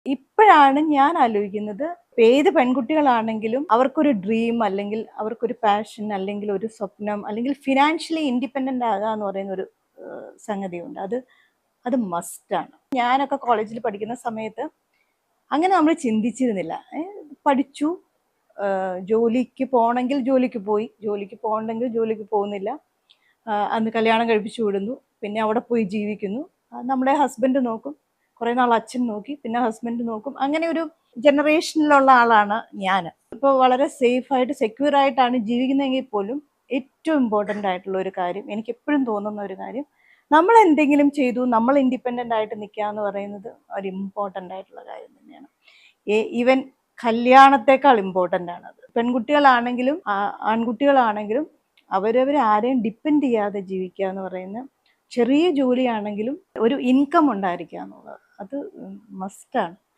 ഇപ്പോഴാണ് ഞാൻ ആലോചിക്കുന്നത്, ഏത് പെൺകുട്ടികളാണെങ്കിലും അവർക്കൊരു ഡ്രീം അല്ലെങ്കിൽ അവർക്കൊരു പാഷൻ അല്ലെങ്കിൽ ഒരു സ്വപ്നം അല്ലെങ്കിൽ ഫിനാൻഷ്യലി ഇൻഡിപെൻഡന്റ് ആകുക എന്ന് പറയുന്ന ഒരു സംഗതിയുണ്ട്. അത് മസ്റ്റാണ്. ഞാനൊക്കെ കോളേജിൽ പഠിക്കുന്ന സമയത്ത് അങ്ങനെ നമ്മൾ ചിന്തിച്ചിരുന്നില്ല. പഠിച്ചു, ജോലിക്ക് പോകണമെങ്കിൽ ജോലിക്ക് പോയി, ജോലിക്ക് പോകണമെങ്കിൽ ജോലിക്ക് പോകുന്നില്ല. അന്ന് കല്യാണം കഴിപ്പിച്ചു വിടുന്നു, പിന്നെ അവിടെ പോയി ജീവിക്കുന്നു. നമ്മുടെ ഹസ്ബൻഡ് നോക്കും, കുറേ നാൾ അച്ഛൻ നോക്കി, പിന്നെ ഹസ്ബൻഡ് നോക്കും. അങ്ങനെ ഒരു ജനറേഷനിലുള്ള ആളാണ് ഞാൻ. ഇപ്പോൾ വളരെ സേഫായിട്ട് സെക്യൂർ ആയിട്ടാണ് ജീവിക്കുന്നതെങ്കിൽ പോലും ഏറ്റവും ഇമ്പോർട്ടൻ്റ് ആയിട്ടുള്ള ഒരു കാര്യം, എനിക്ക് എപ്പോഴും തോന്നുന്ന ഒരു കാര്യം, നമ്മൾ എന്തെങ്കിലും ചെയ്തു, നമ്മൾ ഇൻഡിപെൻഡൻ്റ് ആയിട്ട് നിൽക്കുക എന്ന് പറയുന്നത് ഒരു ഇമ്പോർട്ടൻ്റ് ആയിട്ടുള്ള കാര്യം തന്നെയാണ്. ഈവൻ കല്യാണത്തെക്കാൾ ഇമ്പോർട്ടൻ്റ് ആണത്. പെൺകുട്ടികളാണെങ്കിലും ആൺകുട്ടികളാണെങ്കിലും അവരവർ ആരെയും ഡിപ്പെൻഡ് ചെയ്യാതെ ജീവിക്കുക എന്ന് പറയുന്ന, ചെറിയ ജോലിയാണെങ്കിലും ഒരു ഇൻകം ഉണ്ടായിരിക്കുക എന്നുള്ളത് അത് മസ്റ്റാണ്.